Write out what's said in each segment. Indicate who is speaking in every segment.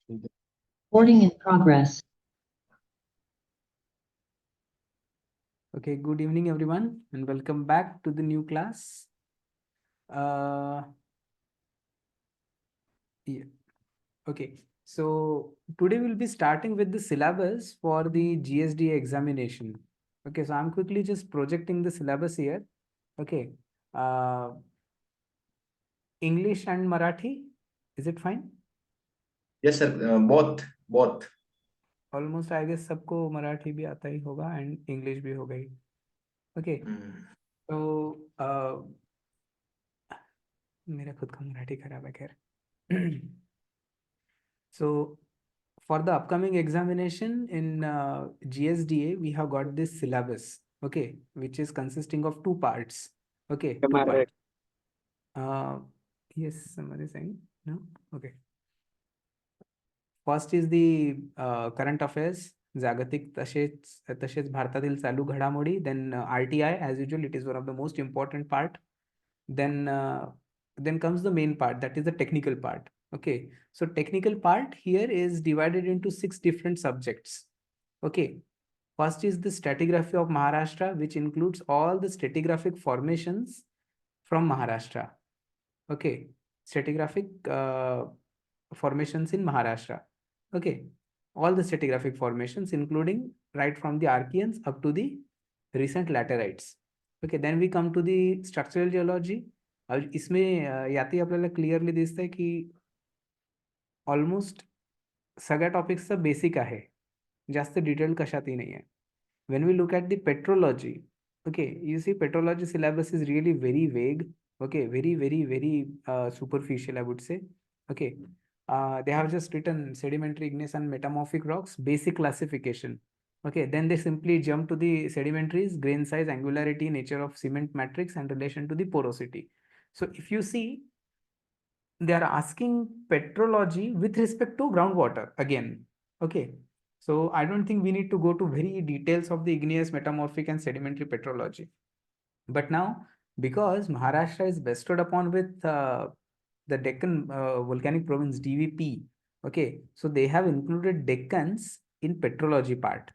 Speaker 1: Recording in progress.
Speaker 2: Okay, good evening everyone and welcome back to the new class. Uh, yeah. Okay, so today we'll be starting with the syllabus for the GSDA examination. Okay, so I'm quickly just projecting the syllabus here. Okay, uh, English and Marathi, is it fine?
Speaker 3: Yes, sir. Both.
Speaker 2: Almost I guess सबको मराठी भी आता ही होगा and English भी होगा ही. Okay, so मेरा खुद का मराठी खराब है खैर. So for the upcoming examination in GSDA, we have got this syllabus, okay, which is consisting of two parts. Okay,
Speaker 4: Am
Speaker 2: two
Speaker 4: I right?
Speaker 2: parts. Yes, somebody saying no. Okay. First is the current affairs, जागतिक तसेच भारतातील चालू घडामोडी. Then RTI, as usual, it is one of the most important part. Then comes the main part, that is the technical part. Okay, so technical part here is divided into 6 different subjects. Okay, first is the stratigraphy of Maharashtra, which includes all the stratigraphic formations from Maharashtra. Okay, stratigraphic formations in Maharashtra. Okay, all the stratigraphic formations, including right from the Archeans up to the recent laterites. Okay, then we come to the structural geology. इसमें याती आपल्याला clearly दिसतंय की almost सगळ्या टॉपिक्सचं basic आहे, जास्त detail कशातही नाही आहे. When we look at the petrology, okay, you see petrology syllabus is really very vague. Okay, very superficial, I would say. Okay, they have just written sedimentary, igneous and metamorphic rocks, basic classification. Okay, then they simply jump to the sedimentaries, grain size, angularity, nature of cement matrix and relation to the porosity. So if you see, they are asking petrology with respect to groundwater again. Okay, so I don't think we need to go to very details of the igneous, metamorphic and sedimentary petrology. But now, because Maharashtra is bestowed upon with the Deccan Volcanic Province, DVP, okay, so they have included Deccans in petrology part.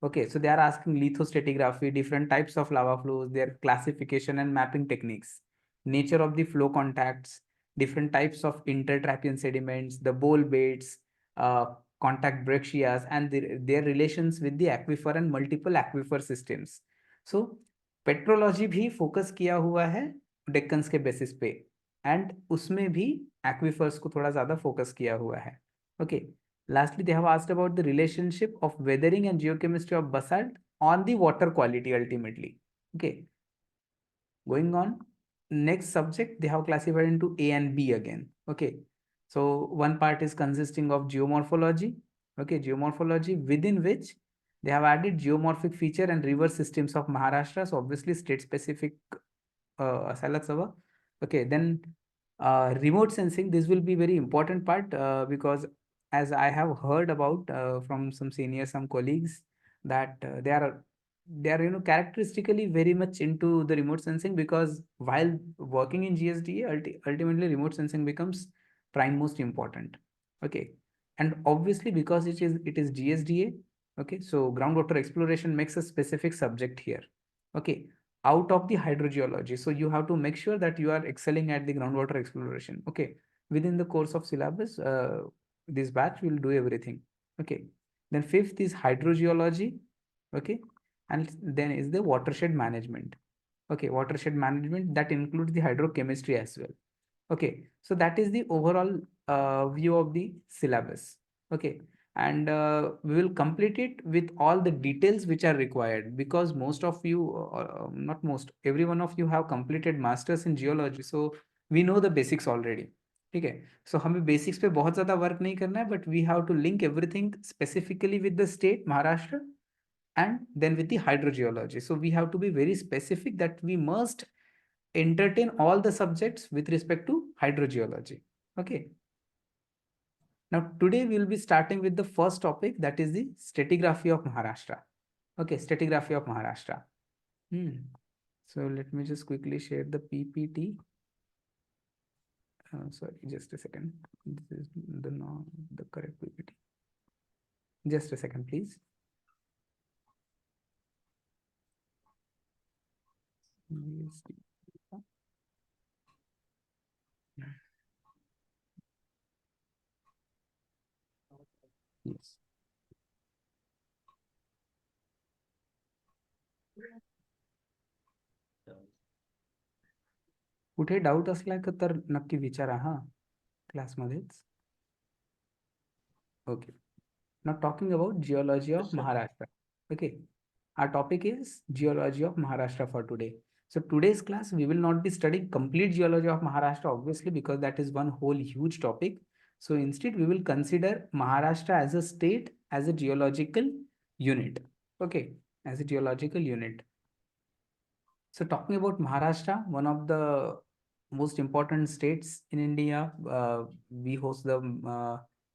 Speaker 2: Okay, so they are asking lithostratigraphy, different types of lava flows, their classification and mapping techniques, nature of the flow contacts, different types of intertrappean sediments, the bowl beds, contact breccias, and their relations with the aquifer and multiple aquifer systems. So petrology भी focus किया हुआ है डेक्कन्स के basis पे, and उसमें भी aquifers को थोड़ा ज्यादा फोकस किया हुआ है. Okay, lastly they have asked about the relationship of weathering and geochemistry of basalt on the water quality ultimately. Okay, going on, next subject they have classified into A and B again. Okay, so one part is consisting of geomorphology. Okay, geomorphology, within which they have added geomorphic feature and river systems of Maharashtra, so obviously state specific असायलाच हवं. Okay, then remote sensing, this will be very important part because as I have heard about from some seniors, some colleagues, that they are characteristically very much into the remote sensing, because while working in GSDA, ultimately remote sensing becomes prime most important. Okay, and obviously because it is GSDA, okay, so groundwater exploration makes a specific subject here. Okay, out of the hydrogeology, so you have to make sure that you are excelling at the groundwater exploration. Okay, within the course of syllabus, this batch will do everything. Okay, then fifth is hydrogeology. Okay, and then is the watershed management. Okay, watershed management, that includes the hydrochemistry as well. Okay, so that is the overall view of the syllabus. Okay, and we will complete it with all the details which are required, because most of you, not most, every one of you have completed masters in geology, so we know the basics already. ठीक है, so हमें basics पे बहुत ज़्यादा work नहीं करना है, but we have to link everything specifically with the state Maharashtra and then with the hydrogeology. So we have to be very specific that we must entertain all the subjects with respect to hydrogeology. Okay. Now today we will be starting with the first topic, that is the stratigraphy of Maharashtra. Okay, stratigraphy of Maharashtra. So let me just quickly share the PPT. Sorry, just a second. This is the correct Just a second, please. Yes. कुठे doubt असला तर नक्की विचारा हा क्लासमध्येच. Okay. Now talking about geology of Maharashtra. Okay. Our topic is geology of Maharashtra for today. So today's class, we will not be studying complete geology of Maharashtra, obviously, because that is one whole huge topic. So instead, we will consider Maharashtra as a state, as a geological unit. Okay. As a geological unit. So talking about Maharashtra, one of the most important states in India, we host the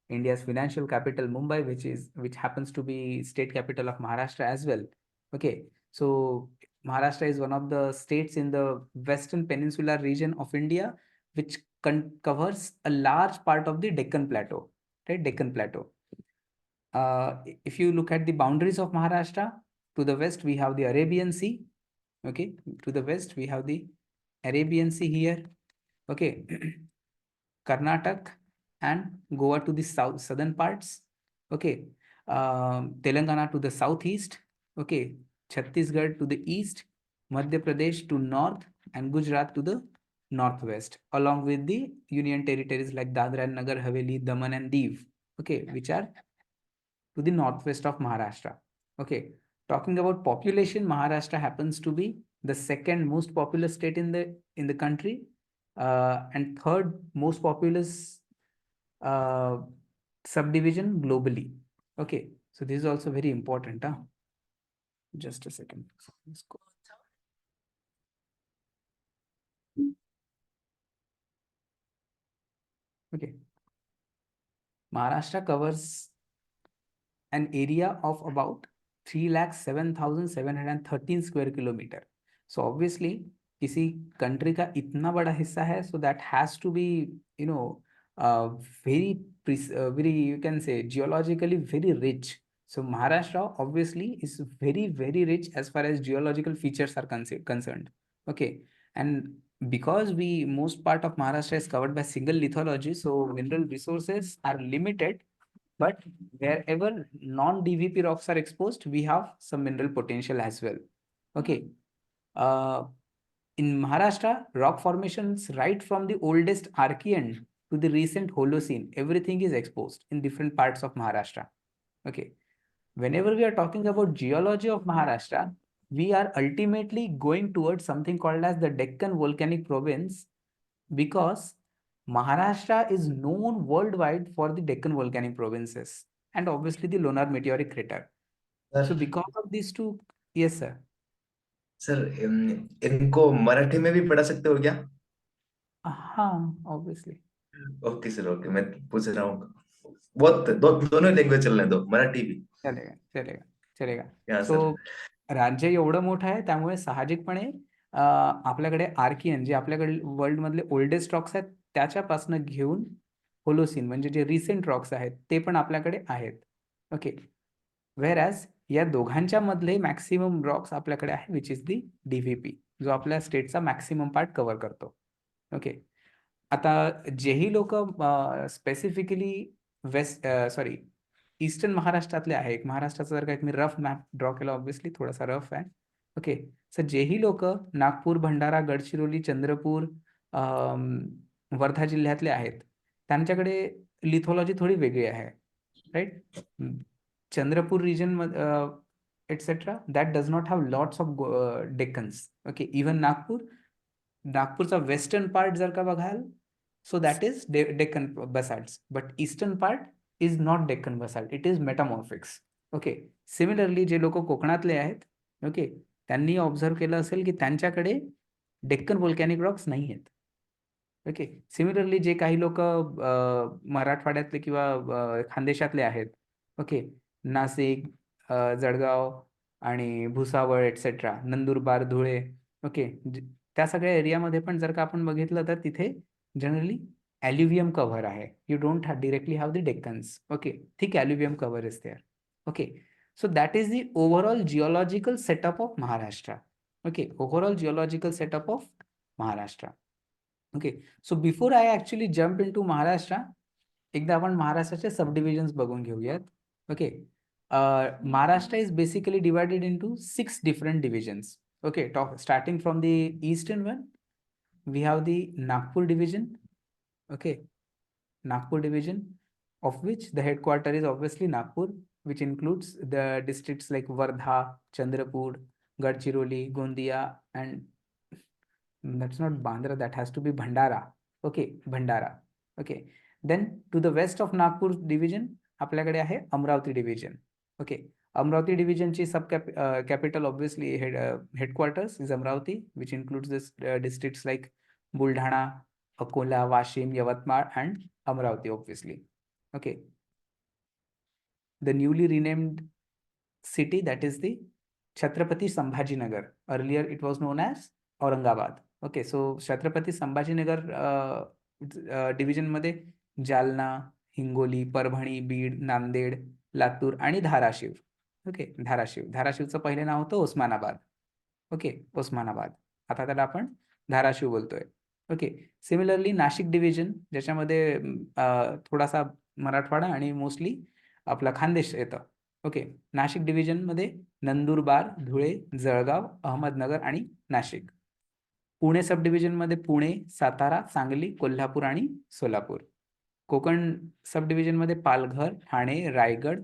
Speaker 2: India's financial capital, Mumbai, which happens to be state capital of Maharashtra as well. Okay, so Maharashtra is one of the states in the western peninsular region of India, which covers a large part of the Deccan Plateau, right? Deccan Plateau. If you look at the boundaries of Maharashtra, to the west we have the Arabian Sea. Okay, to the west we have the Arabian Sea here. Okay, Karnataka and Goa to the southern parts. Okay, Telangana to the southeast. Okay, Chhattisgarh to the east, Madhya Pradesh to north, and Gujarat to the northwest, along with the union territories like Dadra and Nagar Haveli, Daman and Diu. Okay, which are to the northwest of Maharashtra. Okay, talking about population, Maharashtra happens to be the second most populous state in the country, and third most populous subdivision globally. Okay, so this is also very important. Just a second. Let's go. Okay, Maharashtra covers an area of about 3,07,713 square kilometer. So obviously, किसी country का इतना बड़ा हिस्सा है, so that has to be, very, very, you can say, geologically very rich. So Maharashtra obviously is very, very rich as far as geological features are concerned. Okay, and because most part of Maharashtra is covered by single lithology, so mineral resources are limited. But wherever non-DVP rocks are exposed, we have some mineral potential as well. Okay. In Maharashtra, rock formations right from the oldest Archean to the recent Holocene, everything is exposed in different parts of Maharashtra. Okay. Whenever we are talking about geology of Maharashtra, we are ultimately going towards something called as the Deccan Volcanic Province, because Maharashtra is known worldwide for the Deccan volcanic provinces and obviously the lunar meteoric crater. So
Speaker 3: sir
Speaker 2: because of these two, yes sir.
Speaker 3: Sir इनको मराठी में भी पढ़ा सकते हो क्या?
Speaker 2: हाँ, obviously.
Speaker 3: Okay sir, okay, मैं पूछ रहा हूँ. दोनों लैंग्वेज चलने दो, मराठी भी.
Speaker 2: चलेगा चलेगा चलेगा.
Speaker 3: या
Speaker 2: सो
Speaker 3: सर.
Speaker 2: राज्य एवढं मोठं आहे, त्यामुळे साहजिकपणे आपल्याकडे आर्कियन, जे आपल्याकडे वर्ल्ड मधले ओल्डेस्ट रॉक्स आहेत, त्याच्यापासून घेऊन होलोसिन म्हणजे जे रिसेंट रॉक्स आहेत ते पण आपल्याकडे आहेत. ओके, व्हेअरॅज या दोघांच्या मधले मॅक्सिमम रॉक्स आपल्याकडे आहे, विच इज दी डीव्हीपी, जो आपल्या स्टेटचा मॅक्सिमम पार्ट कव्हर करतो. ओके, आता जेही लोक स्पेसिफिकली ईस्टर्न महाराष्ट्रातले आहे, महाराष्ट्राचा जर का एक मी रफ मॅप ड्रॉ केला, ऑब्व्हियसली थोडासा रफ आहे. ओके, सर जेही लोक नागपूर, भंडारा, गडचिरोली, चंद्रपूर, वर्धा जिल्ह्यातले आहेत, त्यांच्याकडे लिथोलॉजी थोडी वेगळी आहे, right. Chandrapur region etc. that does not have lots of Deccans. Okay, even Nagpur's western part जर का बघाल, so that is Deccan basalts, but eastern part is not Deccan basalt, it is metamorphics. Okay, similarly जे लोक कोकणातले आहेत, okay, त्यांनी observe केलं असेल की त्यांच्याकडे डेक्कन वोल्कॅनिक रॉक्स नाही आहेत. ओके, सिमिलरली जे काही लोक मराठवाड्यातले किंवा खानदेशातले आहेत, ओके, नाशिक, जळगाव आणि भुसावळ एक्सेट्रा, नंदुरबार, धुळे, ओके, त्या सगळ्या एरियामध्ये पण जर का आपण बघितलं तर तिथे जनरली ॲल्युव्हियम कव्हर आहे. You don't directly have the Deccans. Okay, thick alluvium cover is there. Okay, so that is the overall geological setup of Maharashtra. Okay, overall geological setup of Maharashtra. Okay, so before I actually jump into Maharashtra, एकदा आपण महाराष्ट्राचे सबडिव्हिजन्स बघून घेऊयात. Okay, Maharashtra is basically divided into 6 different divisions. Okay, starting from the eastern one, we have the Nagpur division. Okay, Nagpur division, of which the headquarter is obviously Nagpur, which includes the districts like Wardha, Chandrapur, Gadchiroli, Gondia, and that's not Bandra, that has to be Bhandara. Okay, Bhandara. Okay, then to the west of Nagpur division आपल्याकडे आहे Amravati division. Okay, Amravati डिव्हिजनची सब capital obviously headquarters is Amravati, which includes this districts like Buldhana, Akola, Washim, Yavatmal and Amravati obviously. Okay, the newly renamed city, that is the Chhatrapati Sambhajinagar. Earlier it was known as Aurangabad. Okay, so Chhatrapati Sambhajinagar division मध्ये जालना, हिंगोली, परभणी, बीड, नांदेड, लातूर आणि Dharashiv. Okay, धाराशिवचं पहिले नाव होतं Osmanabad. Okay, Osmanabad, आता त्याला आपण धाराशिव बोलतोय. Okay, similarly Nashik division, ज्याच्यामध्ये थोडासा मराठवाडा आणि मोस्टली आपला खानदेश येतं. ओके, नाशिक डिव्हिजन मध्ये नंदुरबार, धुळे, जळगाव, अहमदनगर आणि नाशिक. पुणे सब डिव्हिजन मध्ये पुणे, सातारा, सांगली, कोल्हापूर आणि सोलापूर. कोकण सब डिव्हिजन मध्ये पालघर, ठाणे, रायगड,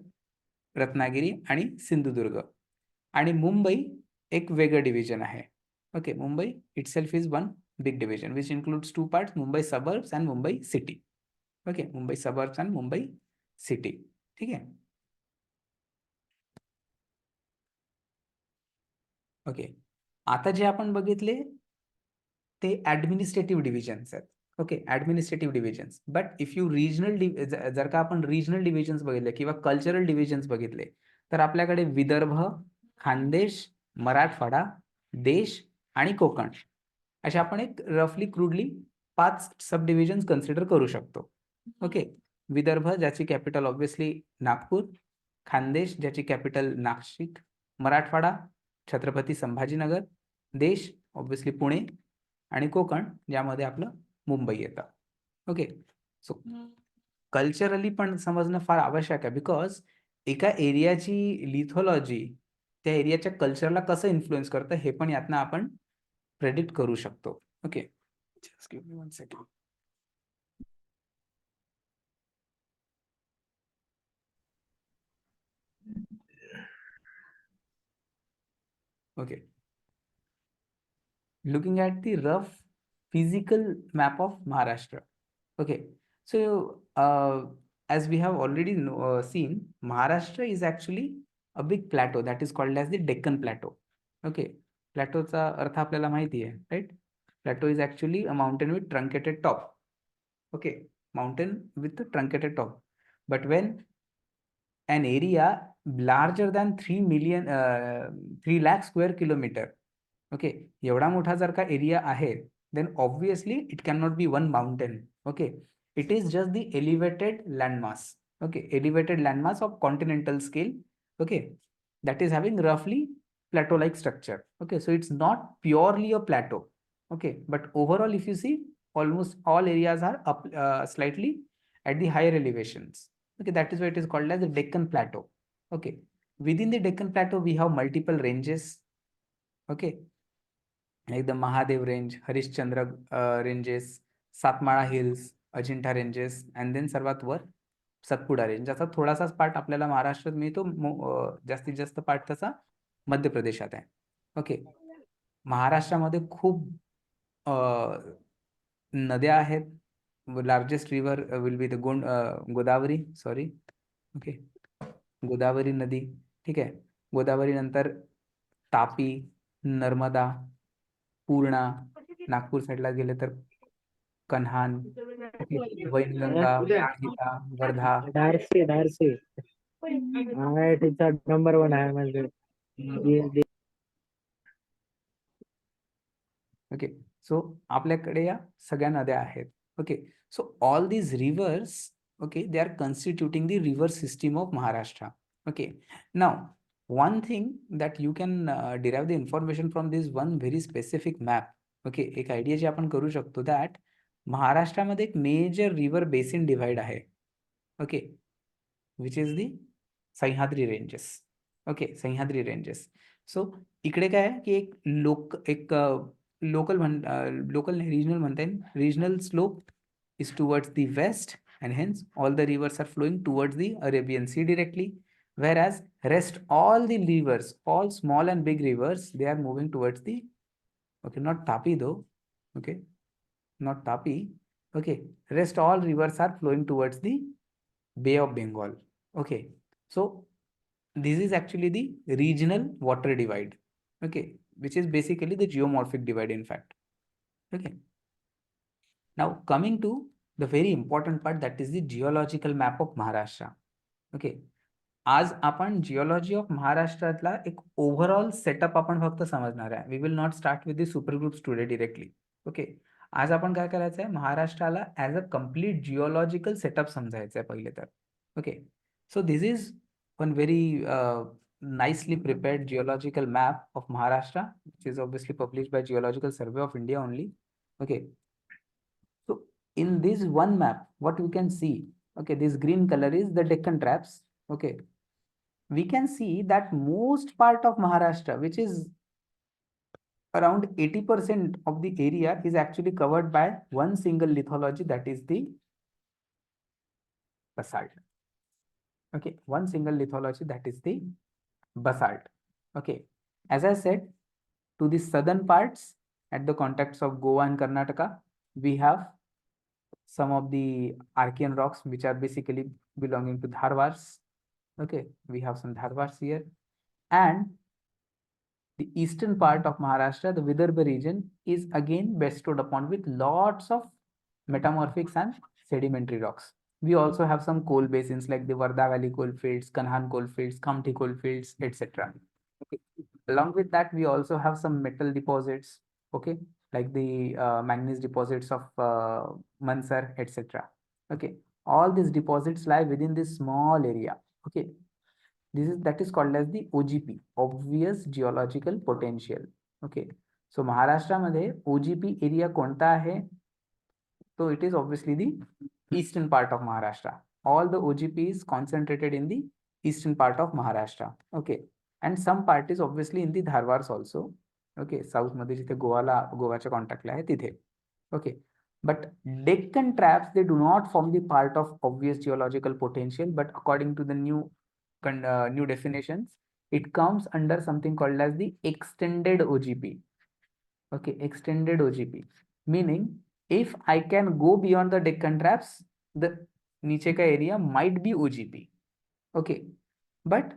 Speaker 2: रत्नागिरी आणि सिंधुदुर्ग. आणि मुंबई एक वेगळं डिव्हिजन आहे. Okay, Mumbai itself is one big division which includes 2 parts, Mumbai suburbs and Mumbai city. Okay, Mumbai suburbs and Mumbai city. ठीक आहे. ओके, आता जे आपण बघितले ते ऍडमिनिस्ट्रेटिव्ह डिव्हिजन्स आहेत. Okay, administrative divisions. But if you regional, जर का आपण रिजनल डिव्हिजन्स बघितले किंवा कल्चरल डिव्हिजन्स बघितले, तर आपल्याकडे विदर्भ, खानदेश, मराठवाडा, देश आणि कोकण अशा आपण एक रफली क्रूडली 5 सब डिव्हिजन्स कन्सिडर करू शकतो. ओके, विदर्भ ज्याची कॅपिटल ऑब्विसली नागपूर, खानदेश ज्याची कॅपिटल नाशिक, मराठवाडा छत्रपती संभाजीनगर, देश ऑब्विसली पुणे आणि कोकण ज्यामध्ये आपलं मुंबई येतं. ओके, सो कल्चरली पण समजणं फार आवश्यक आहे, बिकॉज एका एरियाची लिथोलॉजी त्या एरियाच्या कल्चरला कसं इन्फ्लुएन्स करतं हे पण यातनं आपण प्रेडिक्ट करू शकतो. Okay, just give me 1 second. Okay, looking at the rough physical map of Maharashtra. Okay, so as we have already seen, Maharashtra is actually a big plateau that is called as the Deccan Plateau. Okay, plateauचा अर्थ आपल्याला माहिती आहे, right? Plateau is actually a mountain with truncated top. Okay, mountain with a truncated top. But when an area larger than 3 lakh square kilometer, okay, एवढा मोठा जर का area आहे, then obviously it can not be one mountain. Okay, it is just the elevated landmass. Okay, elevated landmass of continental scale. Okay, that is having roughly plateau like structure. Okay, so it's not purely a plateau. Okay, but overall if you see, almost all areas are up slightly at the higher elevations. Okay, that is why it is called as the Deccan Plateau. Okay, within the Deccan Plateau we have multiple ranges. Okay, like the Mahadev range, Harishchandra ranges, Satmala hills, Ajanta ranges, and then सर्वात वर Satpura range. ज्याचा थोडासाच part आपल्याला महाराष्ट्रात मिळतो, जास्तीत जास्त part त्याचा मध्य प्रदेशात आहे. ओके, महाराष्ट्रामध्ये खूप नद्या आहेत. Largest river will be the Godavari, sorry. Okay, Godavari नदी. ठीक आहे, गोदावरी नंतर तापी, नर्मदा, पूर्णा, नागपूर साईडला गेले तर कन्हान, वैनगंगा, प्राणहिता, वर्धा.
Speaker 1: धारसे नंबर 1 आहे म्हणजे.
Speaker 2: ओके, सो आपल्याकडे या सगळ्या नद्या आहेत. Okay, so all these rivers, okay, they are constituting the river system of Maharashtra. Okay. Now, one thing that you can derive the information from this one very specific map. Okay, एक idea जी आपण करू शकतो that महाराष्ट्रामध्ये एक major river basin divide आहे. Okay, which is the Sahyadri ranges. Okay, Sahyadri ranges. So इकडे काय आहे की एक लोकल नाही, रिजनल म्हणता येईल. Regional slope is towards the west, and hence all the rivers are flowing towards the Arabian Sea directly, whereas rest all the rivers, all small and big rivers, they are moving towards the, okay, not Tapi though, okay, not Tapi, okay, rest all rivers are flowing towards the Bay of Bengal. Okay, so this is actually the regional water divide, okay, which is basically the geomorphic divide in fact. Okay, now coming to the very important part, that is the geological map of Maharashtra. Okay, आज आपण geology of महाराष्ट्रातला एक overall setup आपण फक्त समजणार आहे. We will not start with the super groups today directly. Okay, आज आपण काय करायचं आहे, महाराष्ट्राला as a complete geological setup समजायचं आहे पहिले तर. Okay, so this is one very nicely prepared geological map of Maharashtra, which is obviously published by Geological Survey of India only. Okay, so in this one map, what we can see, okay, this green color is the Deccan Traps. Okay, we can see that most part of Maharashtra, which is around 80% of the area, is actually covered by one single lithology, that is the basalt. Okay, one single lithology, that is the basalt. Okay, as I said, to the southern parts at the contacts of Goa and Karnataka, we have some of the Archean rocks which are basically belonging to Dharwars. Okay, we have some Dharwars here, and the eastern part of Maharashtra, the Vidarbha region, is again bestowed upon with lots of metamorphics and sedimentary rocks. We also have some coal basins like the Varda Valley coalfields, Kanhan coalfields, Kamti coalfields, etc. Okay. Along with that, we also have some metal deposits, okay, like the manganese deposits of Mansar, etc. Okay, all these deposits lie within this small area. Okay, that is called as the OGP, obvious geological potential. Okay, so Maharashtra मध्ये OGP area कोणता आहे? So it is obviously the eastern part of Maharashtra. All the OGP is concentrated in the eastern part of Maharashtra. Okay, and some part is obviously in the Dharwars also. Okay, south मध्ये जिथे गोवाच्या कॉन्टॅक्टला आहे तिथे. Okay, but Deccan Traps, they do not form the part of obvious geological potential, but according to the new definitions, it comes under something called as the extended OGP. Okay, extended OGP, meaning if I can go beyond the Deccan Traps, the niche ka area might be OGP. Okay, but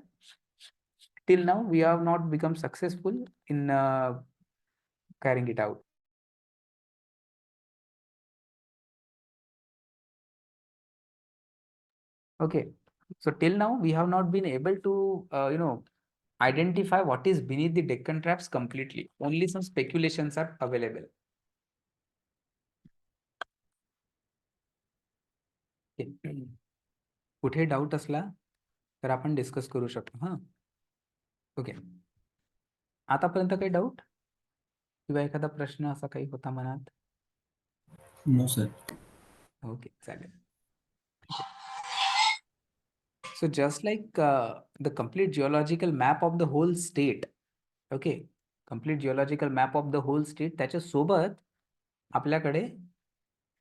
Speaker 2: till now we have not become successful in carrying it out. Okay, so till now we have not been able to identify what is beneath the Deccan Traps completely. Only some speculations are available. कुठे doubt असला तर आपण discuss करू शकतो. हां, okay, आतापर्यंत काही doubt किंवा एखादा प्रश्न असा काही होता मनात?
Speaker 4: No sir.
Speaker 2: ओके, चालेल. So just like the complete geological map of the whole state, okay, complete geological map of the whole state, त्याच्या सोबत आपल्याकडे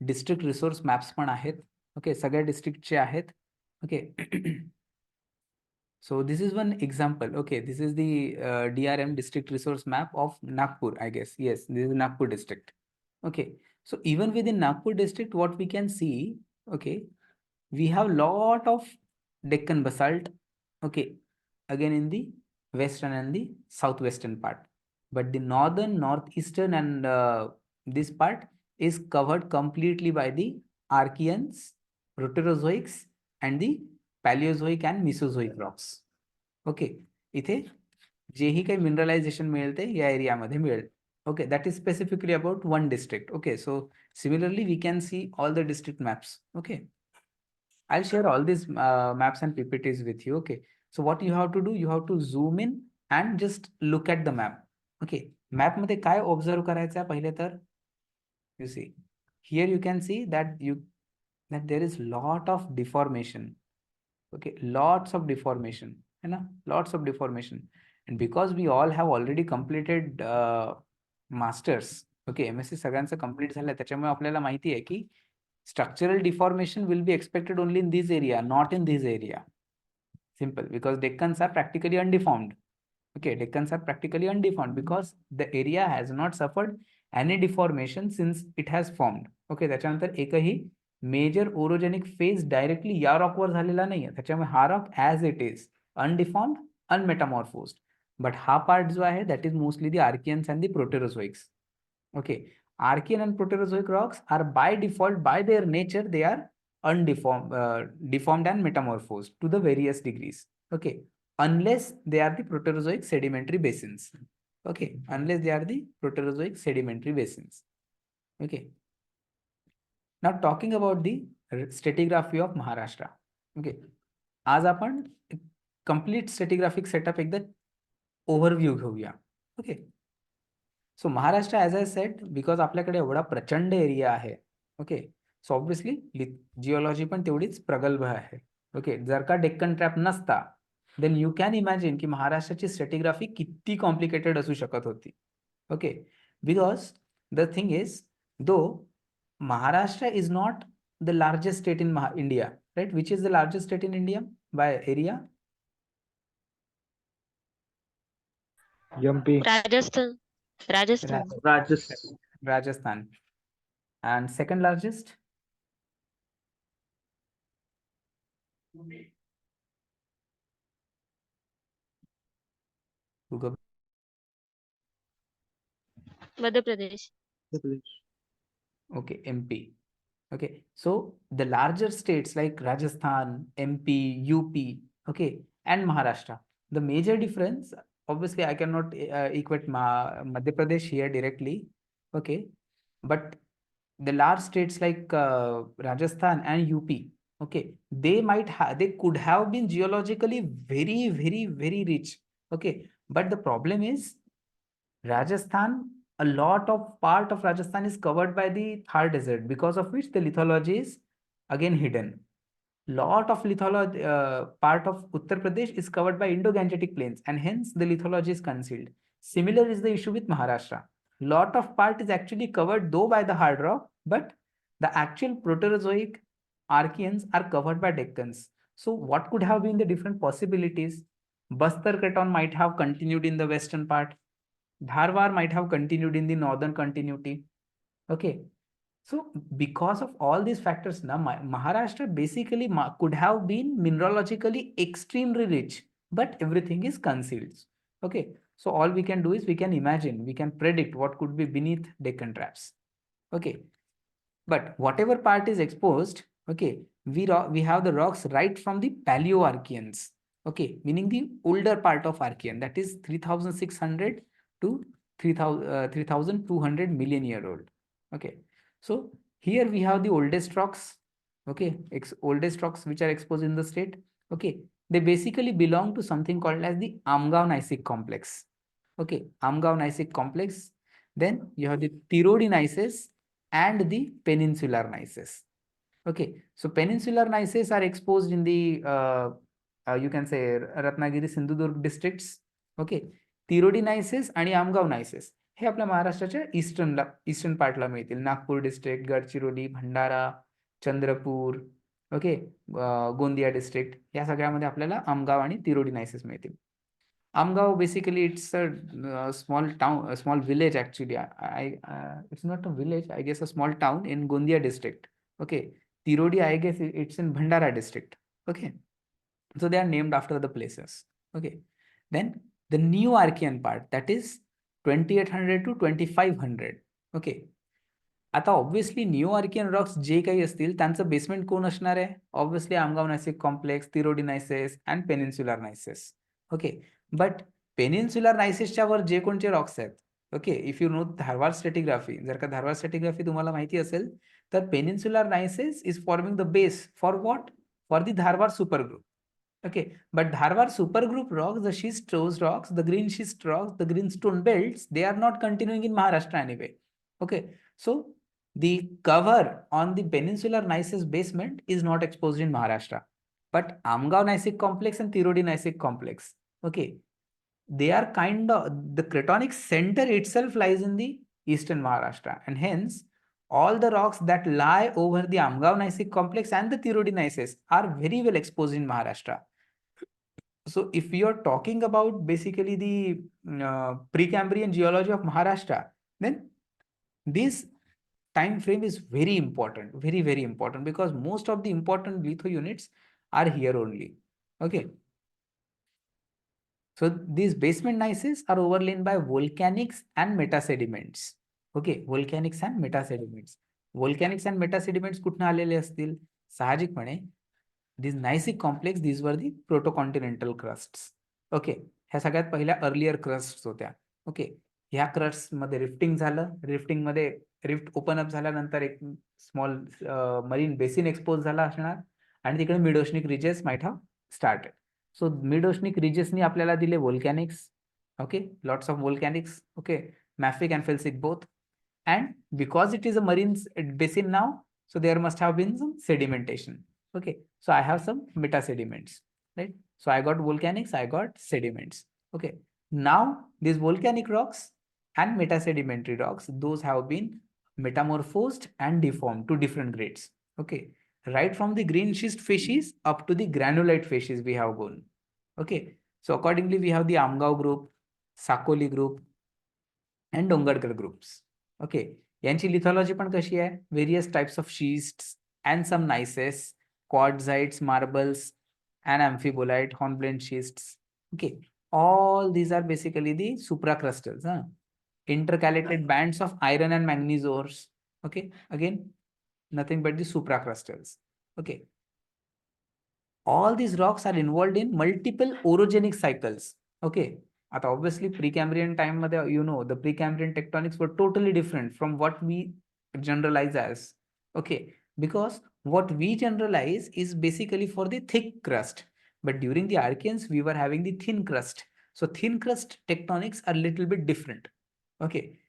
Speaker 2: डिस्ट्रिक्ट रिसोर्स मॅप्स पण आहेत. ओके, सगळ्या डिस्ट्रिक्टचे आहेत. Okay, so this is one example. Okay, this is the DRM, district resource map of Nagpur, I guess. Yes, this is Nagpur district. Okay, so even within Nagpur district, what we can see, okay, we have lot of Deccan basalt, okay, again in the western and the southwestern part, but the northern, northeastern and this part is covered completely by the Archeans, Proterozoics and the Paleozoic and Mesozoic rocks. Okay, इथे जेही काही मिनरलायझेशन मिळेल ते या एरियामध्ये मिळेल. Okay, that is specifically about one district. Okay, so similarly we can see all the district maps. Okay, I'll share all these maps and PPTs with you. Okay, So what you have to do, you have to zoom in and just look at the map. Okay, map मध्ये काय observe करायचं आहे पहिले तर, you see here you can see that there is lot of deformation. Okay, lots of deformation, है ना, lots of deformation. And because we all have already completed masters, okay, MSc सगळ्यांचं complete झालंय, त्याच्यामुळे आपल्याला माहिती आहे की structural deformation will be expected only in this area, not in this area. Simple, because Deccans are practically undeformed. Okay, Deccans are practically undeformed because the area has not suffered any deformation since it has formed. Okay, त्याच्यानंतर एकही major orogenic phase directly या रॉकवर झालेला नाहीये, त्याच्यामुळे हा rock as it is undeformed, unmetamorphosed. But हा part जो आहे that is mostly the Archeans and the Proterozoics. Okay, Archean and Proterozoic rocks are by default, by their nature, they are undeformed, deformed and metamorphosed to the various degrees. Okay, unless they are the Proterozoic sedimentary basins. Okay, unless they are the Proterozoic sedimentary basins. Okay. Now talking about the stratigraphy of Maharashtra. Okay, आज आपण complete stratigraphic setup एकदा overview घेऊया. Okay. So Maharashtra, as I said, because आपल्याकडे एवढा प्रचंड area आहे, okay, so obviously geology पण तेवढीच प्रगल्भ आहे. ओके, जर का डेक्कन ट्रॅप नसता, देन यू कॅन इमॅजिन की महाराष्ट्राची स्ट्रॅटिग्राफी किती कॉम्प्लिकेटेड असू शकत होती. Okay, because the thing is, दो Maharashtra is not the largest state in India, right? Which is the largest state in India by area?
Speaker 1: MP.
Speaker 5: Rajasthan. Rajasthan.
Speaker 2: Rajasthan. And second largest? Google.
Speaker 5: Madhya Pradesh.
Speaker 2: Okay, MP. Okay, so the larger states like Rajasthan, MP, UP, okay, and Maharashtra. The major difference, obviously, I cannot equate Madhya Pradesh here directly, okay, but the large states like Rajasthan and UP, okay, they could have been geologically very, very, very rich, okay, but the problem is Rajasthan, a lot of part of Rajasthan is covered by the Thar Desert, because of which the lithology is again hidden. Lot of lithology, part of Uttar Pradesh is covered by Indo-Gangetic plains, and hence the lithology is concealed. Similar is the issue with Maharashtra. Lot of part is actually covered though by the hard rock, but the actual Proterozoic Archeans are covered by Deccans. So what could have been the different possibilities? Bastar Craton might have continued in the western part. Dharwar might have continued in the northern continuity. Okay, so because of all these factors, now Maharashtra basically could have been mineralogically extremely rich, but everything is concealed. Okay, so all we can do is we can imagine, we can predict what could be beneath Deccan traps. Okay, but whatever part is exposed, okay, we have the rocks right from the Paleoarcheans. Okay, meaning the older part of Archean, that is 3600 to 3200 million year old. Okay, so here we have the oldest rocks. Okay, oldest rocks which are exposed in the state. Okay, they basically belong to something called as the Amgaon-Gneissic complex. Okay, Amgaon-Gneissic complex. Then you have the Tirodi Gneisses and the Peninsular Gneisses. Okay, so Peninsular Gneisses are exposed in the you can say Ratnagiri, Sindhudurg districts. Okay, Tirodi Gneisses आणि Amgaon Gneisses हे आपल्या महाराष्ट्राच्या eastern पार्टला मिळतील. Nagpur district, Gadchiroli, भंडारा, Chandrapur, okay, Gondia district, या सगळ्यामध्ये आपल्याला आमगाव आणि Tirodi Gneisses मिळतील. Amgaon basically it's a small town, a small village actually. It's not a village, I guess a small town in Gondia district. Okay, Tirodi, I guess it's in Bhandara district. Okay, so they are named after the places. Okay, then the new Archean part, that is 2800 to 2500. Okay, आता obviously new Archean rocks जे काही असतील त्यांचं basement कोण असणार आहे? Obviously Amgaon Gneissic complex, Tirodi Gneisses and peninsular Gneisses. Okay, but peninsular Gneissesच्या वर जे कोणते रॉक्स आहेत, okay, if you know Dharwar stratigraphy, जर का धारवाड स्ट्रॅटिग्राफी तुम्हाला माहिती असेल तर peninsular Gneisses is forming the base for what? For the Dharwar super group. Okay, but Dharwar supergroup rocks, the schistose rocks, the green schist rocks, the greenstone belts, they are not continuing in Maharashtra anyway. Okay, so the cover on the peninsular gneiss basement is not exposed in Maharashtra, but Amgaon gneissic complex and Tirodi gneissic complex, okay, they are kind of, the cratonic center itself lies in the eastern Maharashtra, and hence all the rocks that lie over the Amgaon gneissic complex and the Tirodi gneiss are very well exposed in Maharashtra. So if we are talking about basically the Precambrian geology of Maharashtra, then this time frame is very important, very, very important, because most of the important litho units are here only. Okay. So these basement gneisses are overlain by volcanics and metasediments. Okay, volcanics and metasediments. Volcanics and metasediments कुठनं आलेले असतील? साहजिकपणे these gneissic complex, these were the protocontinental crusts. Okay, ह्या सगळ्यात पहिल्या earlier crusts होत्या. Okay, ह्या crusts मध्ये rifting झालं, रिफ्टिंग मध्ये रिफ्ट ओपन अप झाल्यानंतर एक स्मॉल मरीन बेसिन एक्सपोज झाला असणार आणि तिकडे mid oceanic ridges might have started. So mid oceanic रिजेसनी आपल्याला दिले व्होल्कॅनिक्स. Okay, lots of volcanics. Okay, mafic and felsic both. And because it is a marine basin now, so there must have been some sedimentation. Okay, so I have some metasediments, right? So I got volcanics, I got sediments. Okay, now these volcanic rocks and metasedimentary rocks, those have been metamorphosed and deformed to different grades. Okay, right from the green schist facies up to the granulite facies we have gone. Okay, so accordingly we have the Amgaon group, Sakoli group and Dongarkar groups. Okay, यांची लिथॉलॉजी पण कशी आहे? Various types of schists and some gneisses, quartzites, marbles, and amphibolite, hornblende schists. Okay, all these are basically the supracrustals. Intercalated bands of iron and manganese ores. Okay, again, nothing but the supracrustals. Okay, all these rocks are involved in multiple orogenic cycles. Okay, आता obviously Precambrian time मध्ये the Precambrian tectonics were totally different from what we generalize as. Okay, because what we generalize is basically for the thick crust, but during the Archeans we were having the thin crust. So thin crust tectonics are a little bit different. Okay,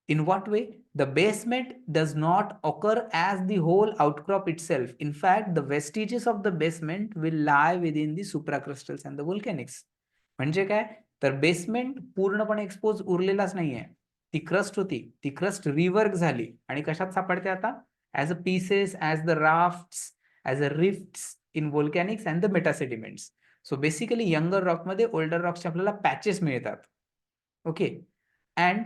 Speaker 2: in what way? The basement does not occur as the whole outcrop itself. In fact, the vestiges of the basement will lie within the supracrustals and the volcanics. म्हणजे काय? तर basement पूर्णपणे expose उरलेलाच नाहीये. ती crust होती, ती crust rework झाली आणि कशात सापडते आता? As a pieces, as the rafts, as a rifts in volcanics and the metasediments. So basically younger rock मध्ये ओल्डर रॉक्सचे आपल्याला पॅचेस मिळतात. ओके, अँड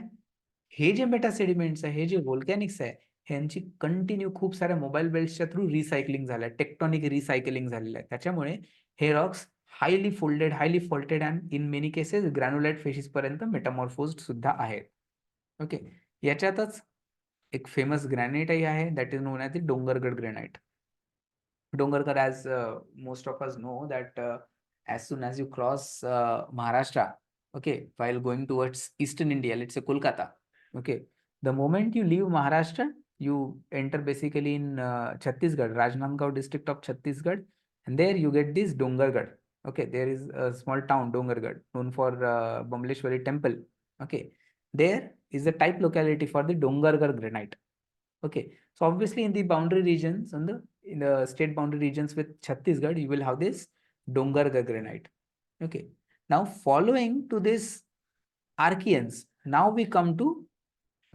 Speaker 2: हे जे मेटासेडिमेंट्स आहे, हे जे व्होल्कॅनिक्स आहे, ह्यांची कंटिन्यू खूप साऱ्या मोबाईल बेल्ट्सच्या थ्रू रिसायकलिंग झालंय, टेक्टॉनिक रिसायकलिंग झालेलं आहे. त्याच्यामुळे हे rocks highly folded, highly faulted and in many cases granulite facies पर्यंत मेटामॉर्फोज्ड सुद्धा आहेत. ओके, याच्यातच एक फेमस ग्रॅनाइटही आहे, that is known as the Dongargarh granite. Dongarkar, as most of us know, that as soon as you cross Maharashtra, okay, while going towards eastern India, let's say Kolkata, okay, the moment you leave Maharashtra, you enter basically in Chhattisgarh, Rajnandgaon district of Chhattisgarh, and there you get this Dongargarh. Okay, there is a small town, Dongargarh, known for Bambleshwari temple. Okay, there is a type locality for the Dongargarh granite. Okay, so obviously in the boundary regions, in the state boundary regions with Chhattisgarh, you will have this Dongargarh granite. Okay, now following to this Archeans, now we come to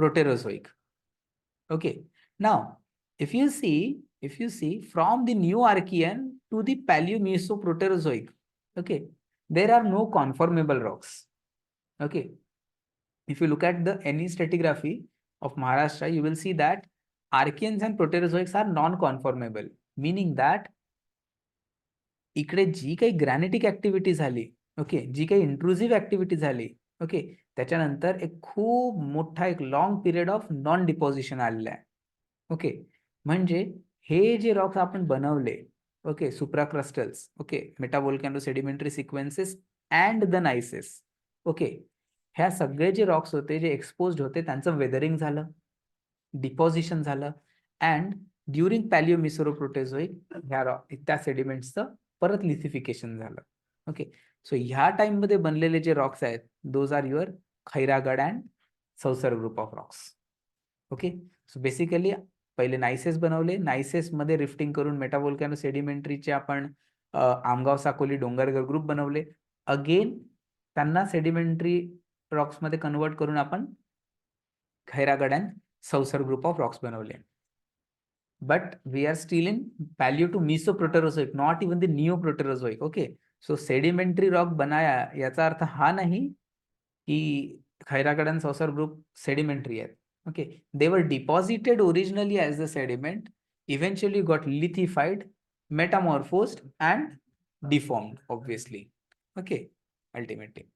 Speaker 2: Proterozoic. Okay, now if you see from the new Archean to the Paleo-Mesoproterozoic, okay, there are no conformable rocks. Okay, if you look at the NE stratigraphy of Maharashtra, you will see that Archeans and Proterozoics are non-conformable, meaning that इकडे जी काही ग्रॅनिटिक activity झाली, okay, जी काही इंट्रुझिव्ह activity झाली, okay, त्याच्यानंतर एक खूप मोठा एक long period of non deposition आलेला आहे. ओके, म्हणजे हे जे रॉक्स आपण बनवले, okay, supracrustals, okay, metavolcano sedimentary sequences and the gneisses, okay, ह्या सगळे जे रॉक्स होते, जे एक्सपोज्ड होते, त्यांचं वेदरिंग झालं, डिपॉझिशन झालं, अँड ड्युरिंग पॅलिओ मिसोरोप्रोटेझोइक ह्या त्या सेडिमेंट्सचं परत लिथिफिकेशन झालं. ओके, सो ह्या टाइममध्ये बनलेले जे रॉक्स आहेत those are your Khairagarh and Sausar group of rocks. Okay, so basically पहिले नायसेस बनवले, नायसेसमध्ये रिफ्टिंग करून मेटाव्होल्कॅनो सेडिमेंटरीचे आपण आमगाव साकोली डोंगरगर ग्रुप बनवले. अगेन त्यांना सेडिमेंटरी रॉक्समध्ये कन्वर्ट करून आपण Khairagarh and Sausar group of rocks बनवले. But we are still in paleo to mesoproterozoic, not even the neoproterozoic. Okay, so sedimentary rock बनाया याचा अर्थ हा नाही की खैरागड and सौसर group sedimentary आहेत. Okay, they were deposited originally as the sediment, eventually got lithified, metamorphosed and deformed, obviously. Okay, ultimately.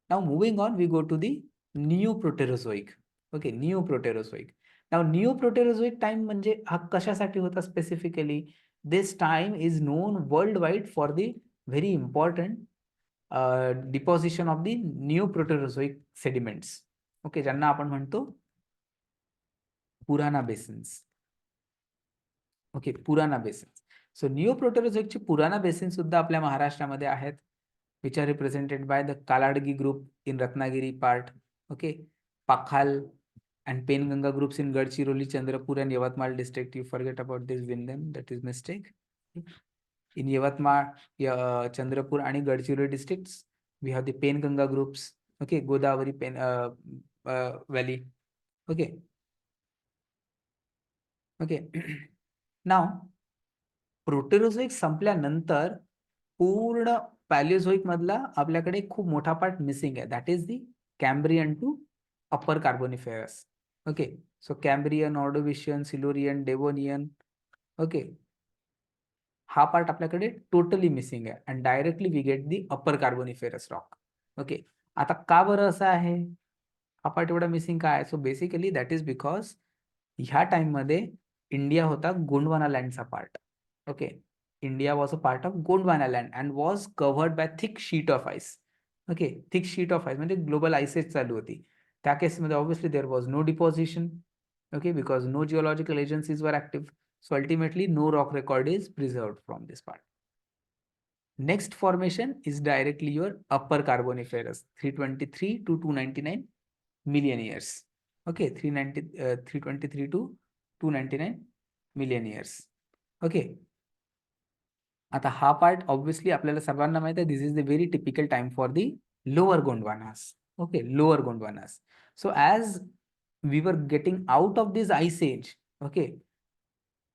Speaker 2: Now moving on, we go to the neoproterozoic. Okay, neoproterozoic. Now neoproterozoic time म्हणजे हा कशासाठी होता specifically? This time is known world wide for the very important deposition of the Neoproterozoic sediments. Okay, ज्यांना आपण म्हणतो Purana basins. Okay, Purana basins. So निओप्रोटेरोझोइकचे Purana basin सुद्धा आपल्या महाराष्ट्रामध्ये आहेत, which are represented by the Kaladgi group in Ratnagiri part. Okay, Pakhal and Penganga groups in Gadchiroli, Chandrapur and Yavatmal district. You forget about this Vindhyan, that is mistake. In Yavatmal, Chandrapur and Gadchiroli districts, we have the Penganga groups. Okay, Godavari valley. Okay. Okay. Now, प्रोटेरोझोइक संपल्यानंतर पूर्ण पॅलिओझोइक मधला आपल्याकडे खूप मोठा part missing आहे. That is the Cambrian to upper Carboniferous. Okay, so Cambrian, Ordovician, Silurian, Devonian. Okay, हा part आपल्याकडे totally missing आहे and directly we get the upper Carboniferous rock. Okay, आता का बरं असं आहे, हा पार्ट एवढा मिसिंग का आहे? So basically that is because ह्या टाइममध्ये इंडिया होता गोंडवाना लँडचा part. Okay, India was a part of Gondwana land and was covered by thick sheet of ice. Okay, thick sheet of ice म्हणजे global ice age चालू होती. त्या केसमध्ये obviously there was no deposition. Okay, because no geological agencies were active. So ultimately no rock record is preserved from this part. Next formation is directly your upper Carboniferous, 323 to 299 million years. Okay, 323 to 299 million years. Okay. आता हा part obviously आपल्याला सर्वांना माहिती आहे, this is the very typical time for the lower Gondwanas. Okay, lower Gondwanas. So as we were getting out of this ice age, okay,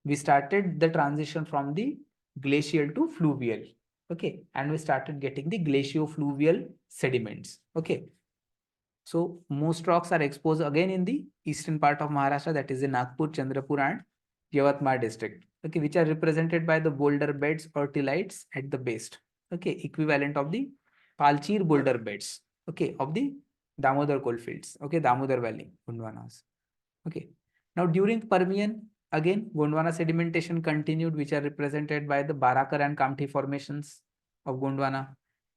Speaker 2: we started the transition from the glacial to fluvial. Okay, and we started getting the glacio fluvial sediments. Okay, so most rocks are exposed again in the eastern part of Maharashtra, that is in Nagpur, Chandrapur and Yavatmal district. Okay, which are represented by the boulder beds or tillites at the base. Okay, equivalent of the Palchir boulder beds. Okay, of the Damodar coalfields. Okay, Damodar Valley, Gondwanas. Okay, now during Permian, again Gondwana sedimentation continued, which are represented by the Barakar and Kamti formations of Gondwana.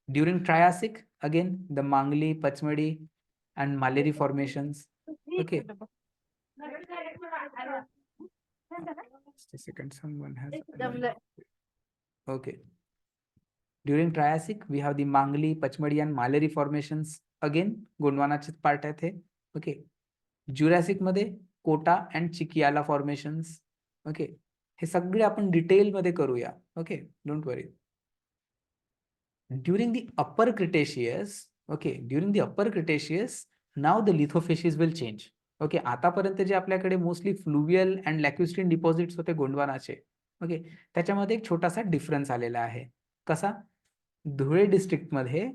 Speaker 2: During Triassic, again the Mangli, Pachmadi and Maleri formations. Okay. Just a second, someone has. Okay. During Triassic, we have the Mangli, Pachmadi and Maleri formations. Again, Gondwanaचे part आहेत हे. Okay. Jurassic मध्ये Kota and चिकियाला formations. Okay. हे सगळे आपण detail मध्ये करूया. Okay, don't worry. During the upper Cretaceous, okay, during the upper Cretaceous, now the lithophases will change. Okay, आतापर्यंत जे आपल्याकडे mostly फ्लुवियल and लॅक्युस्ट्रीन deposits होते गोंडवानाचे, okay, त्याच्यामध्ये एक छोटासा डिफरन्स आलेला आहे. कसा? धुळे डिस्ट्रिक्ट मध्ये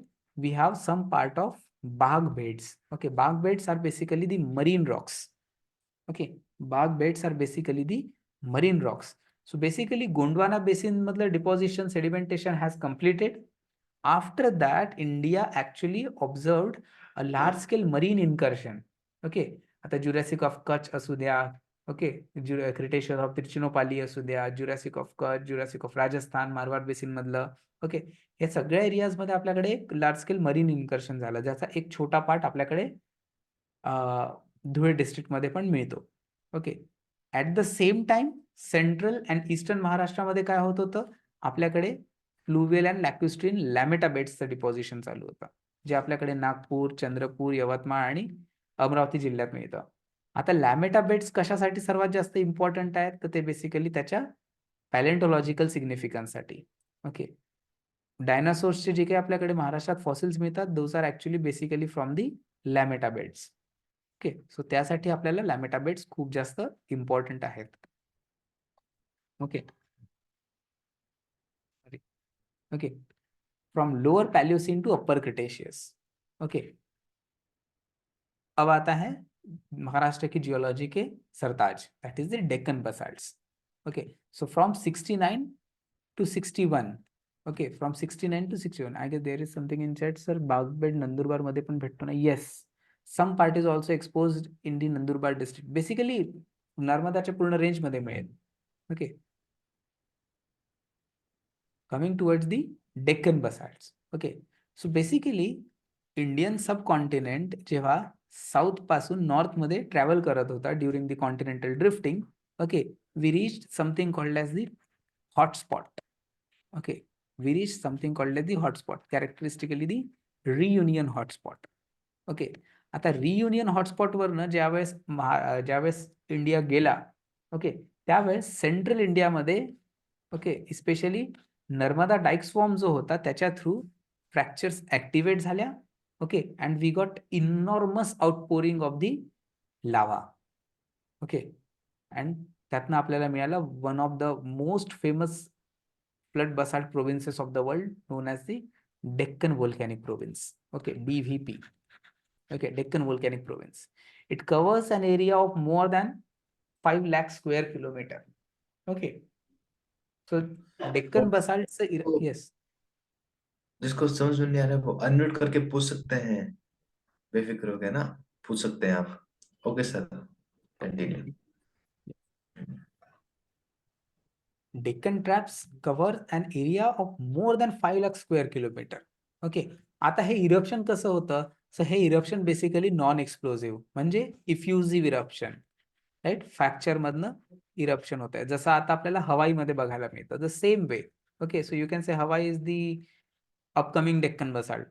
Speaker 2: we have some part of Bagh beds. Okay, Bagh beds are basically the marine rocks. Okay, Bagh beds are basically the marine rocks. So basically Gondwana basin मधलं deposition sedimentation has completed. After that India actually observed a large scale marine incursion. Okay, आता Jurassic of Kutch असू द्या, okay, Cretaceous of Trichinopoly असू द्या, Jurassic of Kutch, Jurassic of Rajasthan, Marwar basin मधलं, okay, हे सगळ्या areas मध्ये आपल्याकडे एक लार्ज स्केल मरीन इन्कर्शन झालं, ज्याचा एक छोटा पार्ट आपल्याकडे धुळे डिस्ट्रिक्ट मध्ये पण मिळतो. Okay, at the same time central and eastern महाराष्ट्रामध्ये काय होत होतं, आपल्याकडे प्लुवियल अँड लॅक्युस्ट्रीन लॅमेटा बेड्सचं डिपॉझिशन चालू होतं, जे आपल्याकडे नागपूर, चंद्रपूर, यवतमाळ आणि अमरावती जिल्ह्यात मिळतं. आता लॅमेटा बेड्स कशासाठी सर्वात जास्त इम्पॉर्टंट आहेत, तर ते बेसिकली त्याच्या पॅलेंटोलॉजिकल सिग्निफिकन्ससाठी. ओके, डायनासोर्सचे जे काही आपल्याकडे महाराष्ट्रात फॉसिल्स मिळतात, those are actually basically from the Lameta beds. Okay, so त्यासाठी आपल्याला लॅमेटा बेड्स खूप जास्त इम्पॉर्टंट आहेत. Okay okay, from lower Palaeocene to upper Cretaceous. Okay, अब आता है महाराष्ट्र की जियोलॉजी के सरताज, that is the Deccan basalts. Okay, so from 69 to 61. Okay, from 69 to 61. I guess there is something in chat, sir. बागबेड नंदुरबार मध्ये पण भेटतो ना? Yes, some part is also exposed in the Nandurbar district. Basically नर्मदाच्या पूर्ण रेंज मध्ये मिळेल. Okay, coming towards the Deccan basalts. Okay, so basically Indian subcontinent जेव्हा south पासून नॉर्थ मध्ये ट्रॅव्हल करत होता during the continental drifting, okay, we reach something called as the hotspot. Okay, we reach something called as the hotspot, characteristically the Reunion hotspot. Okay, आता Reunion hotspot वरनं ज्यावेळेस India गेला, okay, त्यावेळेस central इंडियामध्ये, okay, specially Narmada dike swarm जो होता त्याच्या through fractures activate झाल्या. Okay, and we got enormous outpouring of the lava. Okay, and त्यातनं आपल्याला मिळाला one of the most famous flood basalt provinces of the world, known as the Deccan volcanic province. Okay, DVP. Okay, Deccan Volcanic Province. It covers an area of more than 5 lakh square kilometer. Okay, so Deccan basalt. Yes.
Speaker 3: जिसको समझ में नहीं आ रहा है वो unmute करके पूछ सकते हैं, बेफिक्र हो गए ना, पूछ सकते हैं आप. Okay sir, continue.
Speaker 2: Deccan traps cover an area of more than 5 lakh square kilometer. Okay, आता हे इरप्शन कसं होतं? सो हे इरप्शन बेसिकली नॉन एक्सप्लोजिव्ह, म्हणजे इफ्युजिव्ह इरप्शन, राईट? फ्रॅक्चर मधनं इरप्शन होत आहे, जसं आता आपल्याला हवाईमध्ये बघायला मिळतं. The same way. Okay, so you can say Hawaii is the upcoming Deccan basalt,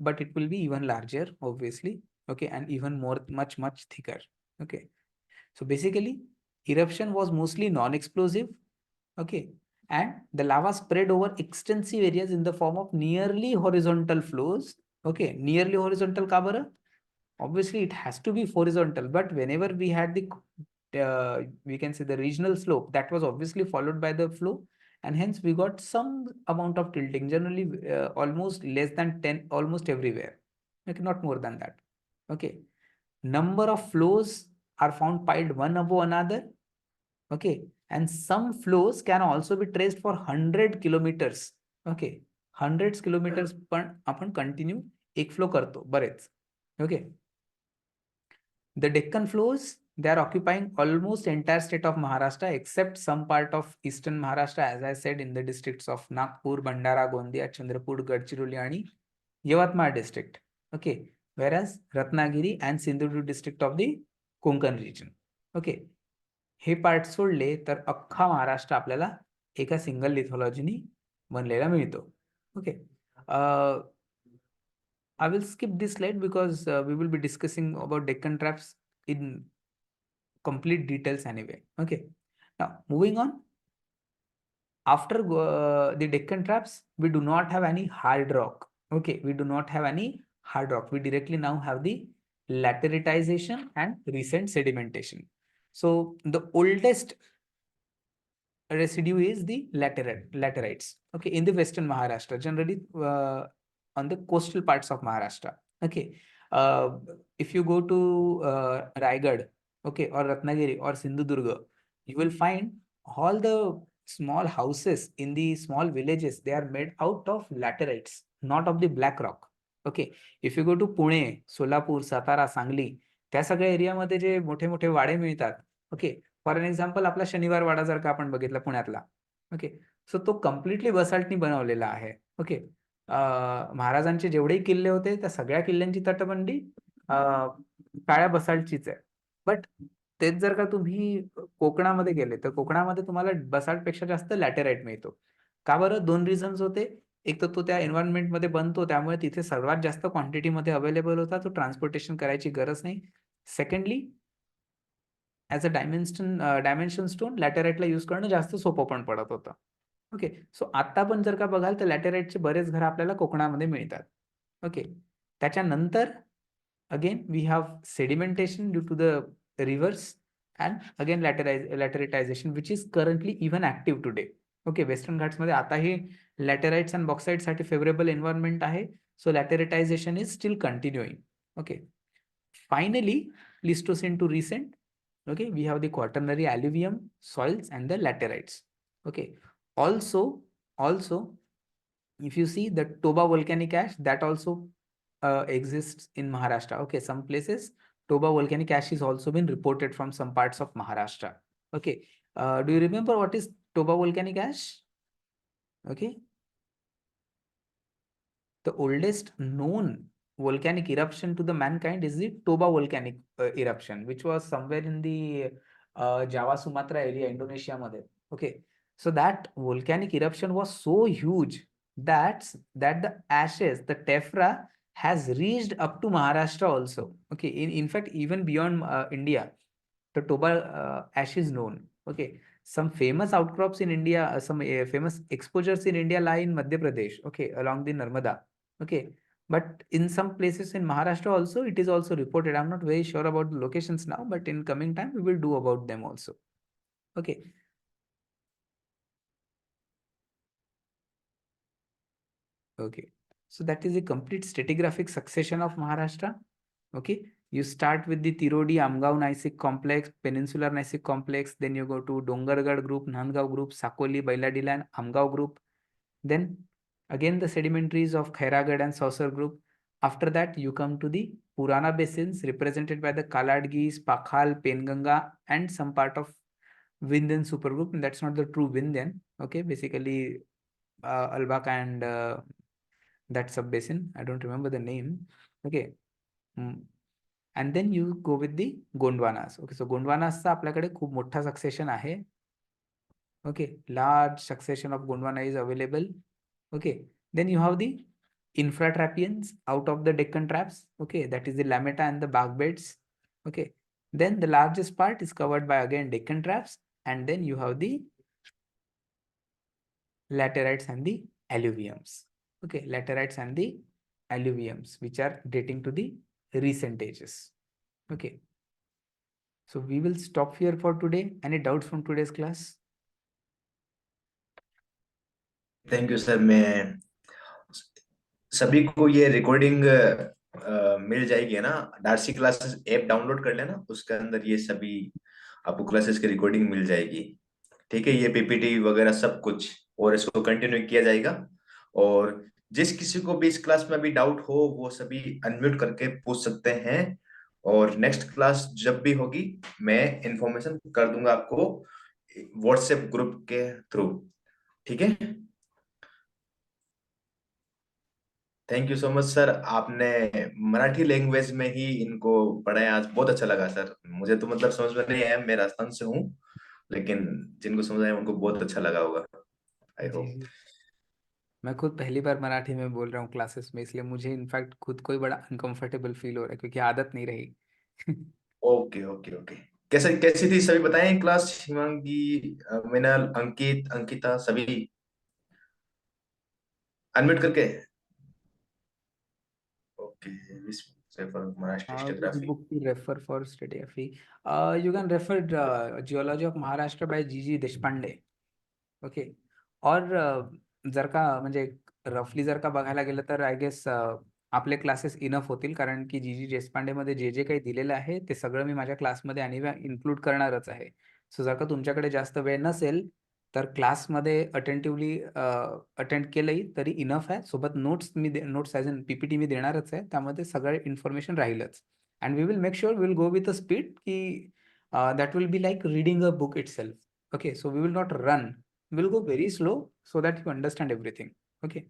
Speaker 2: but it will be even larger, obviously. Okay, and even more, much thicker. Okay, so basically eruption was mostly non-explosive. Okay, and the lava spread over extensive areas in the form of nearly horizontal flows. Okay, nearly horizontal ka bara? Obviously it has to be horizontal, but whenever we had the we can say the regional slope, that was obviously followed by the flow, and hence we got some amount of tilting, generally almost less than 10 almost everywhere. Okay, not more than that. Okay, number of flows are found piled one above another. Okay, and some flows can also be traced for 100 kilometers. Okay, hundreds kilometers पण आपण continue एक flow करतो बरेच. Okay, the Deccan flows, they are occupying almost entire state of Maharashtra except some part of eastern Maharashtra, as I said, in the districts of Nagpur, Bhandara, Gondia, Chandrapur, Gadchiroli आणि Yavatmal district. Okay, whereas Ratnagiri and Sindhudurg district of the Konkan region. Okay, हे part सोडले तर अख्खा महाराष्ट्र आपल्याला एका single लिथोलॉजीनी बनलेला मिळतो. Okay, I will skip this slide because we will be discussing about Deccan traps in complete details anyway. Okay, now moving on. After the Deccan traps, we do not have any hard rock. Okay, we do not have any hard rock. We directly now have the lateritization and recent sedimentation. So the oldest residue is the laterites. Okay, in the western Maharashtra, generally on the coastal parts of Maharashtra. Okay, if you go to Raigad, okay, or Ratnagiri or Sindhudurga, you will find all the small houses in the small villages, they are made out of laterites, not of the black rock. Okay, if you go to Pune, Solapur, Satara, Sangli, त्या सगळ्या एरियामध्ये जे मोठे मोठे वाडे मिळतात. Okay, for an example आपला शनिवार वाडा जर का आपण बघितला पुण्यातला, ओके, सो तो कम्प्लिटली बसाल्टनी बनवलेला आहे. ओके, महाराजांचे जेवढेही किल्ले होते त्या सगळ्या किल्ल्यांची तटबंदी काळ्या बसाल्टचीच आहे. बट तेच जर का तुम्ही कोकणामध्ये गेले तर कोकणामध्ये तुम्हाला बसाल्ट पेक्षा जास्त लॅटेराइट मिळतो. का बरं? 2 रिझन्स होते. एक तर तो त्या एन्व्हायरमेंटमध्ये बनतो, त्यामुळे तिथे सर्वात जास्त क्वांटिटीमध्ये अवेलेबल होता. तो ट्रान्सपोर्टेशन करायची गरज नाही. Secondly, as a dimension stone लॅटेराइटला यूज करणं जास्त सोपं पण पडत होतं. ओके. सो आता पण जर का बघाल तर लॅटेराइटचे बरेच घरं आपल्याला कोकणामध्ये मिळतात. ओके. त्याच्यानंतर again we have sedimentation due to the rivers and again lateritization which is currently even active today. Okay. Western घाट्समध्ये आताही लॅटेराइट्स अँड बॉक्साईटसाठी फेवरेबल एन्व्हायरमेंट आहे. So lateritization is still continuing. Okay. Finally, Pleistocene to recent, okay, we have the quaternary alluvium soils and the laterites. Okay. Also, if you see the Toba volcanic ash, that also exists in Maharashtra. Okay, some places Toba volcanic ash is also been reported from some parts of Maharashtra. Okay. Do you remember what is Toba volcanic ash? Okay. The oldest known volcanic eruption to the mankind is the Toba volcanic eruption, which was somewhere in the Java Sumatra area, Indonesia मध्ये. Okay, so that volcanic eruption was so huge that the ashes, the tephra, has reached up to Maharashtra also. Okay, in fact, even beyond India, the Toba ash is known. Okay, some famous outcrops in India, some famous exposures in India lie in Madhya Pradesh. Okay, along the Narmada. Okay, but in some places in Maharashtra also, it is also reported. I'm not very sure about the locations now, but in coming time, we will do about them also. Okay. Okay. So that is a complete stratigraphic succession of Maharashtra. Okay. You start with the Tirodi Amgaon Gneissic complex, Peninsular Gneissic complex. Then you go to Dongargad group, Nandgaon group, Sakoli, Bailadila, and Amgaon group. Then again the sedimentaries of Khairagad and Sausar group. After that, you come to the Purana basins represented by the Kaladgis, Pakhal, Penganga, and some part of Vindhyan supergroup. And that's not the true Vindhyan. Okay, basically Albak and that sub basin. I don't remember the name. Okay. And then you go with the Gondwanas. Okay, so Gondwanasचा आपल्याकडे खूप मोठा succession आहे. Okay, large succession of Gondwana is available. Okay, then you have the infratrapians out of the Deccan traps. Okay, that is the Lametta and the bark beds. Okay, then the largest part is covered by again Deccan traps, and then you have the laterites and the alluviums. Okay, laterites and the alluviums, which are dating to the recent ages. Okay, so we will stop here for today. Any doubts from today's class?
Speaker 3: Thank you sir. मैं सभी को ये recording मिल जाएगी है ना? Darcy classes app download कर लेना, उसके अंदर ये सभी आपको क्लासेस की रिकॉर्डिंग मिल जाएगी। ठीक है, ये पीपीटी वगैरह सब कुछ, और इसको कंटिन्यू किया जाएगा। और जिस किसी को भी इस क्लास में अभी डाउट हो वो सभी अनम्यूट करके पूछ सकते हैं, और नेक्स्ट क्लास जब भी होगी मैं इंफॉर्मेशन कर दूंगा आपको व्हाट्सएप ग्रुप के थ्रू। ठीक है, thank you so much sir. आपने मराठी लैंग्वेज में ही इनको पढ़ाया, आज बहुत अच्छा लगा सर। मुझे तो मतलब समझ में नहीं आया, मैं राजस्थान से हूँ, लेकिन जिनको समझ आया उनको बहुत अच्छा लगा होगा। आई
Speaker 2: जी,
Speaker 3: होप।
Speaker 2: जी। मैं खुद पहली बार मराठी में बोल रहा हूँ क्लासेस में, इसलिए मुझे इनफैक्ट खुद को ही बड़ा अनकंफर्टेबल फील हो रहा है क्योंकि आदत नहीं रही।
Speaker 3: Okay okay okay. कैसे कैसी थी सभी बताएं क्लास? शिवांगी, मिनल, अंकित, अंकिता सभी अनम्यूट करके। Okay, Maharashtra
Speaker 2: Which
Speaker 3: historiography.
Speaker 2: book to refer for stratigraphy? You can refer Geology of Maharashtra by G.G. Deshpande. Okay. और जर का म्हणजे रफली जर का बघायला गेलं तर आय गेस आपले क्लासेस इनफ होतील, कारण की जी देशपांडे मध्ये जे जे काही दिलेलं आहे ते सगळं मी माझ्या क्लासमध्ये आणि इन्क्लूड करणारच आहे. सो जर का तुमच्याकडे जास्त वेळ नसेल तर क्लासमध्ये अटेंटिव्हली अटेंड केलंही तरी इनफ आहे. सोबत notes notes as an PPT मी देणारच आहे, त्यामध्ये सगळं इन्फॉर्मेशन राहीलच. And we will make sure will go with a speed की that will be like reading a book itself. Okay, so we will not run, we'll go very slow so that you understand everything. Okay.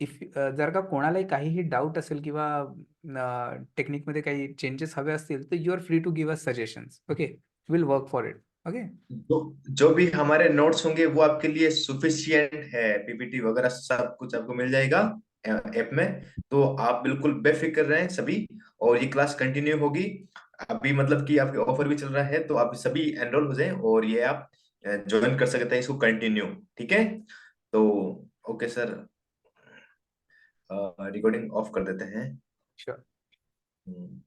Speaker 2: If जर का कोणालाही काहीही doubt असेल किंवा टेक्निकमध्ये काही changes हवे असतील तर you are free to give us suggestions. Okay, will work for it. Okay.
Speaker 3: जो भी हमारे नोट्स होंगे वो आपके लिए सुफिशियंट है, पीपीटी वगैरह सब कुछ आपको मिल जाएगा ऐप में। तो आप बिल्कुल बेफिक्र रहें सभी, और ये क्लास कंटिन्यू होगी अभी, मतलब कि आपके ऑफर भी चल रहा है, तो आप सभी एनरोल हो जाएं और ये आप ज्वाइन कर सकते हैं इसको कंटिन्यू। ठीक है, तो ओके सर, रिकॉर्डिंग ऑफ कर देते हैं।
Speaker 2: श्योर।
Speaker 3: हम्म।